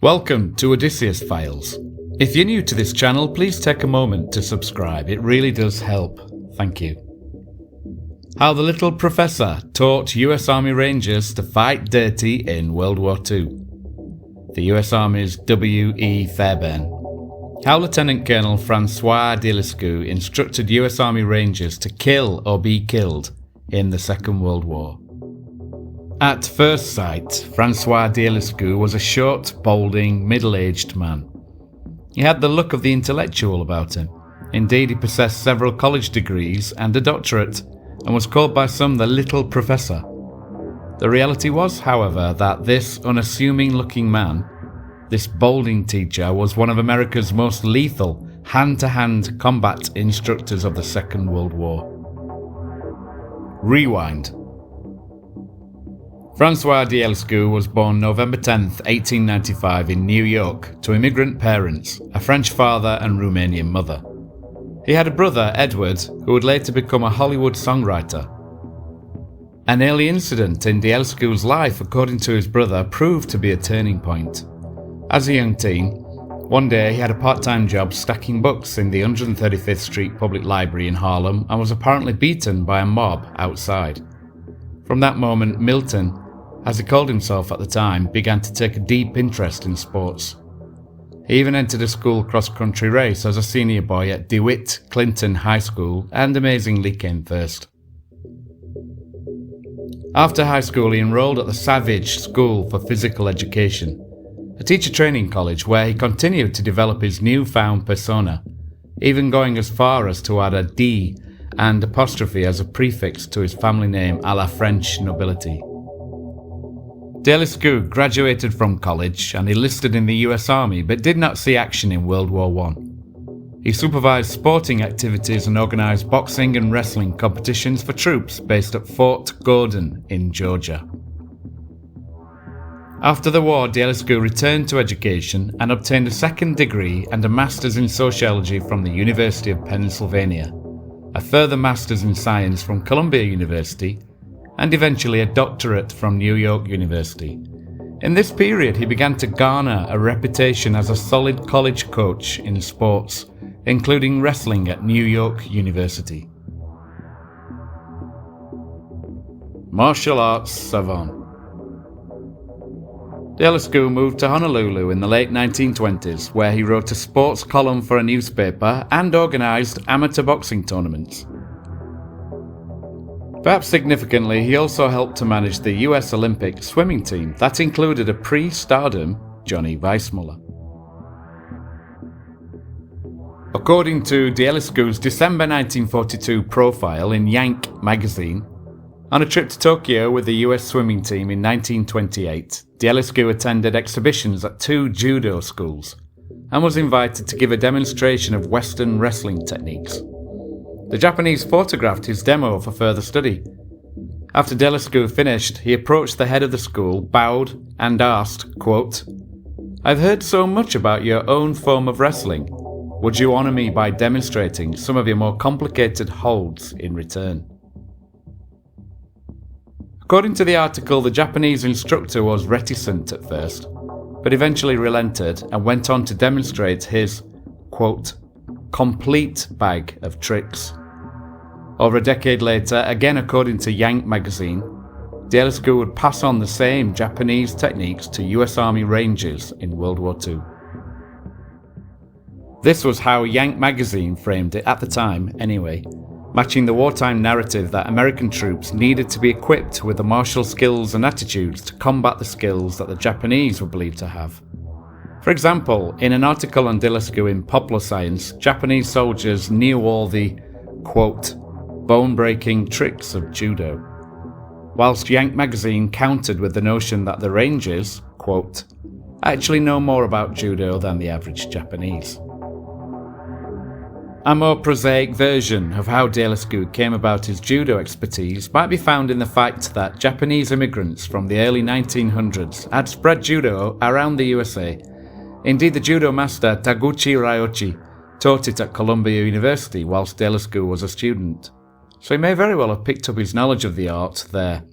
Welcome to ODYSSEUS Files. If you're new to this channel, please take a moment to subscribe. It really does help. Thank you. How the Little Professor Taught US Army Rangers to Fight Dirty in World War II. The US Army's W.E. Fairbairn. How Lieutenant Colonel Francois instructed US Army Rangers to kill or be killed in the Second World War. At first sight, Francois was a short, balding, middle-aged man. He had the look of the intellectual about him. Indeed, he possessed several college degrees and a doctorate, and was called by some the Little Professor. The reality was, however, that this unassuming-looking man, this balding teacher, was one of America's most lethal hand-to-hand combat instructors of the Second World War. Rewind. Francois was born November 10, 1895 in New York to immigrant parents, a French father and Romanian mother. He had a brother, Edward, who would later become a Hollywood songwriter. An early incident in Dielscu's life, according to his brother, proved to be a turning point. As a young teen, one day he had a part-time job stacking books in the 135th Street Public Library in Harlem and was apparently beaten by a mob outside. From that moment, Milton, as he called himself at the time, began to take a deep interest in sports. He even entered a school cross-country race as a senior boy at DeWitt Clinton High School and amazingly came first. After high school, he enrolled at the Savage School for Physical Education, a teacher training college where he continued to develop his newfound persona, even going as far as to add a D and apostrophe as a prefix to his family name a la French nobility. Dielscu graduated from college and enlisted in the US Army but did not see action in World War I. He supervised sporting activities and organised boxing and wrestling competitions for troops based at Fort Gordon in Georgia. After the war, Dielscu returned to education and obtained a second degree and a master's in sociology from the University of Pennsylvania, a further master's in science from Columbia University, and eventually a doctorate from New York University. In this period, he began to garner a reputation as a solid college coach in sports, including wrestling at New York University. Martial arts savant. Dielscu moved to Honolulu in the late 1920s, where he wrote a sports column for a newspaper and organised amateur boxing tournaments. Perhaps significantly, he also helped to manage the US Olympic swimming team that included a pre-stardom Johnny Weissmuller. According to Dielscu's December 1942 profile in Yank magazine, on a trip to Tokyo with the US swimming team in 1928, Dielscu attended exhibitions at 2 judo schools and was invited to give a demonstration of Western wrestling techniques. The Japanese photographed his demo for further study. After Dielscu finished, he approached the head of the school, bowed, and asked, quote, "I've heard so much about your own form of wrestling. Would you honour me by demonstrating some of your more complicated holds in return?" According to the article, the Japanese instructor was reticent at first, but eventually relented and went on to demonstrate his, quote, "complete bag of tricks." Over a decade later, again according to Yank magazine, Dielscu would pass on the same Japanese techniques to US Army Rangers in World War II. This was how Yank magazine framed it at the time, anyway, matching the wartime narrative that American troops needed to be equipped with the martial skills and attitudes to combat the skills that the Japanese were believed to have. For example, in an article on Dielscu in Popular Science, Japanese soldiers knew all the, quote, bone-breaking tricks of judo, whilst Yank magazine countered with the notion that the Rangers, quote, actually know more about judo than the average Japanese. A more prosaic version of how Dielscu came about his judo expertise might be found in the fact that Japanese immigrants from the early 1900s had spread judo around the USA. Indeed, the judo master Taguchi Ryochi taught it at Columbia University whilst Dielscu was a student, so he may very well have picked up his knowledge of the art there.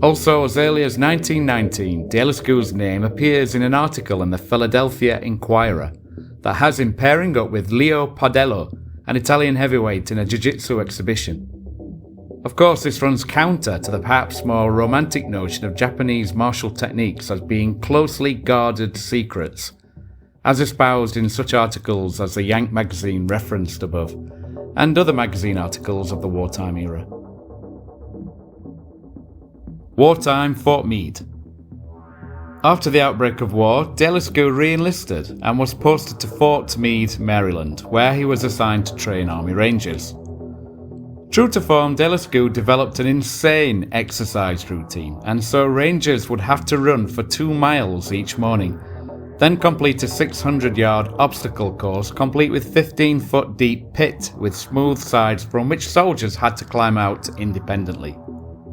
Also, as early as 1919, Ulysses' name appears in an article in the Philadelphia Inquirer that has him pairing up with Leo Padello, an Italian heavyweight in a jiu-jitsu exhibition. Of course, this runs counter to the perhaps more romantic notion of Japanese martial techniques as being closely guarded secrets, as espoused in such articles as the Yank magazine referenced above, and other magazine articles of the wartime era. Wartime Fort Meade. After the outbreak of war, Ulysses re-enlisted and was posted to Fort Meade, Maryland, where he was assigned to train Army Rangers. True to form, Ulysses developed an insane exercise routine, and so Rangers would have to run for 2 miles each morning, then complete a 600-yard obstacle course complete with 15-foot deep pit with smooth sides from which soldiers had to climb out independently.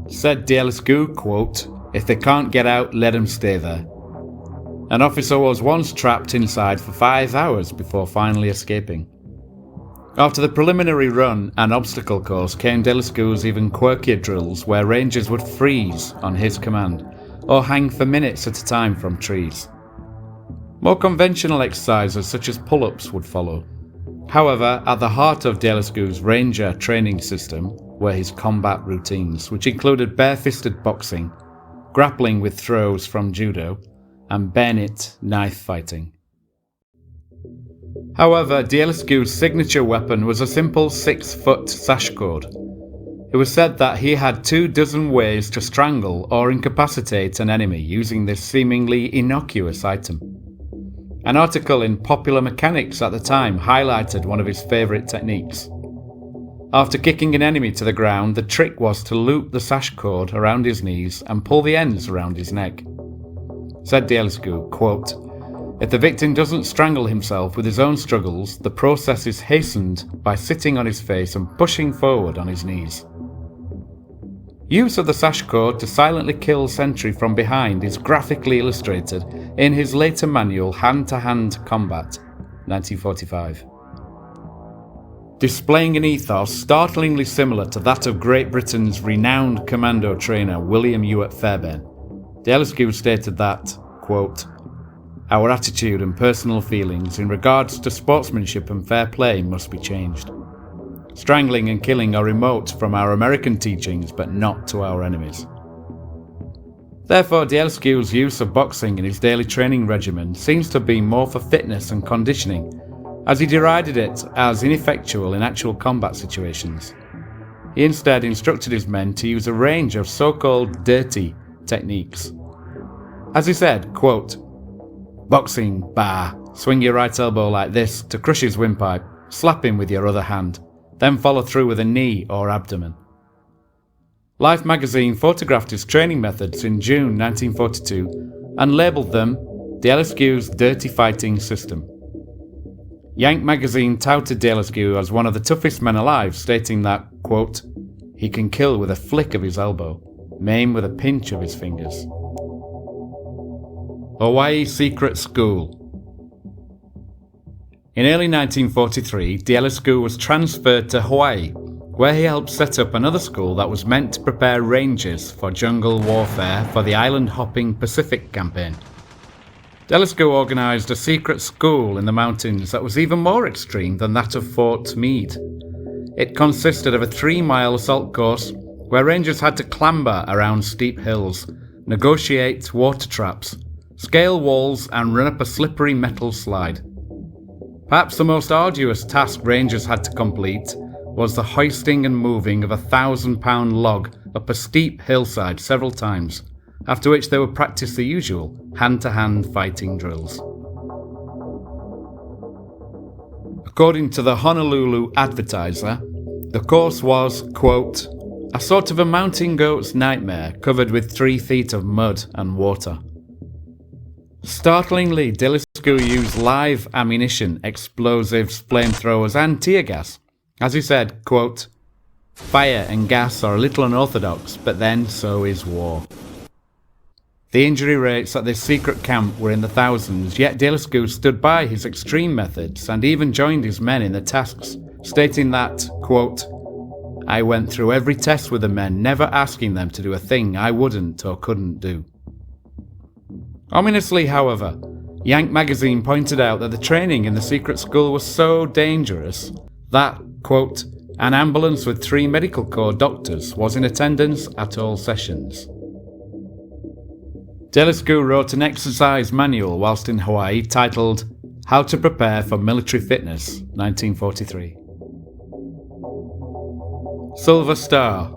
Said Ulysses, quote, "If they can't get out, let them stay there." An officer was once trapped inside for 5 hours before finally escaping. After the preliminary run and obstacle course came Ulysses' even quirkier drills where Rangers would freeze on his command or hang for minutes at a time from trees. More conventional exercises such as pull-ups would follow. However, at the heart of Ulysses' Ranger training system were his combat routines, which included bare-fisted boxing, grappling with throws from Judo, and bayonet knife fighting. However, Ulysses' signature weapon was a simple 6-foot sash cord. It was said that he had 24 ways to strangle or incapacitate an enemy using this seemingly innocuous item. An article in Popular Mechanics at the time highlighted one of his favourite techniques. After kicking an enemy to the ground, the trick was to loop the sash cord around his knees and pull the ends around his neck. Said Ulysses, quote, "If the victim doesn't strangle himself with his own struggles, the process is hastened by sitting on his face and pushing forward on his knees." Use of the sash cord to silently kill sentry from behind is graphically illustrated in his later manual Hand-to-Hand Combat, 1945. Displaying an ethos startlingly similar to that of Great Britain's renowned commando trainer William Ewart Fairbairn, Ulysses stated that, quote, "Our attitude and personal feelings in regards to sportsmanship and fair play must be changed. Strangling and killing are remote from our American teachings, but not to our enemies." Therefore, Ulysses' use of boxing in his daily training regimen seems to be more for fitness and conditioning, as he derided it as ineffectual in actual combat situations. He instead instructed his men to use a range of so-called dirty techniques. As he said, quote, "Boxing, bah, swing your right elbow like this to crush his windpipe, slap him with your other hand, then follow through with a knee or abdomen." Life magazine photographed his training methods in June 1942 and labelled them Ulysses' Dirty Fighting System. Yank magazine touted Ulysses as one of the toughest men alive, stating that, quote, "He can kill with a flick of his elbow, maim with a pinch of his fingers." Hawaii Secret School. In early 1943, Ulysses was transferred to Hawaii, where he helped set up another school that was meant to prepare Rangers for jungle warfare for the island-hopping Pacific campaign. Ulysses organised a secret school in the mountains that was even more extreme than that of Fort Meade. It consisted of a 3-mile assault course where Rangers had to clamber around steep hills, negotiate water traps, scale walls and run up a slippery metal slide. Perhaps the most arduous task Rangers had to complete was the hoisting and moving of a 1,000-pound log up a steep hillside several times, after which they would practice the usual hand-to-hand fighting drills. According to the Honolulu Advertiser, the course was, quote, "a sort of a mountain goat's nightmare covered with 3 feet of mud and water." Startlingly, Ulysses used live ammunition, explosives, flamethrowers and tear gas. As he said, quote, "Fire and gas are a little unorthodox, but then so is war." The injury rates at this secret camp were in the thousands, yet Ulysses stood by his extreme methods and even joined his men in the tasks, stating that, quote, I went through every test with the men, never asking them to do a thing I wouldn't or couldn't do. Ominously, however, Yank magazine pointed out that the training in the secret school was so dangerous that, quote, an ambulance with 3 medical corps doctors was in attendance at all sessions. Ulysses wrote an exercise manual whilst in Hawaii titled How to Prepare for Military Fitness, 1943. Silver Star.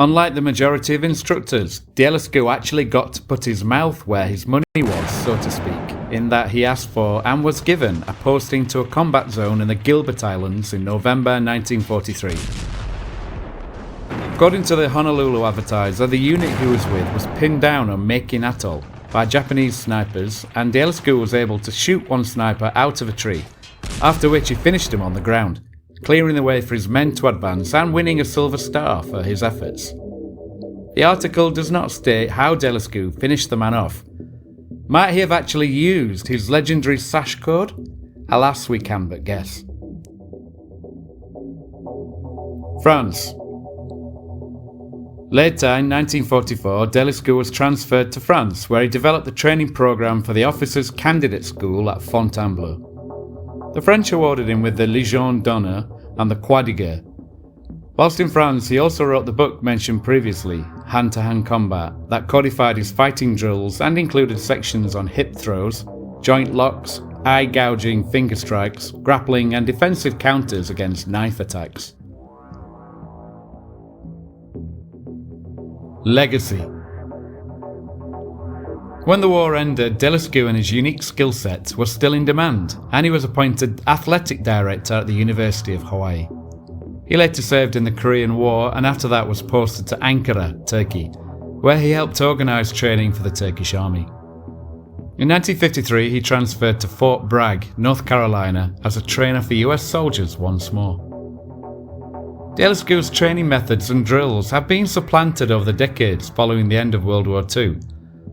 Unlike the majority of instructors, Ulysses actually got to put his mouth where his money was, so to speak, in that he asked for and was given a posting to a combat zone in the Gilbert Islands in November 1943. According to the Honolulu Advertiser, the unit he was with was pinned down on Makin Atoll by Japanese snipers, and Ulysses was able to shoot one sniper out of a tree, after which he finished him on the ground, clearing the way for his men to advance and winning a Silver Star for his efforts. The article does not state how Ulysses finished the man off. Might he have actually used his legendary sash code? Alas, we can but guess. France. Later, in 1944, Ulysses was transferred to France, where he developed the training programme for the Officers' Candidate School at Fontainebleau. The French awarded him with the Légion d'honneur and the Croix de Guerre. Whilst in France, he also wrote the book mentioned previously, Hand-to-Hand Combat, that codified his fighting drills and included sections on hip throws, joint locks, eye-gouging finger strikes, grappling and defensive counters against knife attacks. Legacy. When the war ended, Ulysses and his unique skill set were still in demand, and he was appointed athletic director at the University of Hawaii. He later served in the Korean War and after that was posted to Ankara, Turkey, where he helped organise training for the Turkish army. In 1953, he transferred to Fort Bragg, North Carolina, as a trainer for US soldiers once more. Ulysses' training methods and drills have been supplanted over the decades following the end of World War II,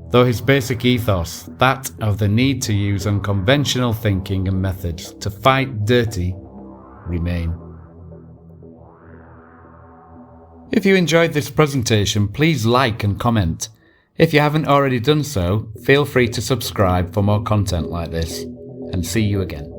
though his basic ethos, that of the need to use unconventional thinking and methods to fight dirty, remain. If you enjoyed this presentation, please like and comment. If you haven't already done so, feel free to subscribe for more content like this, and see you again.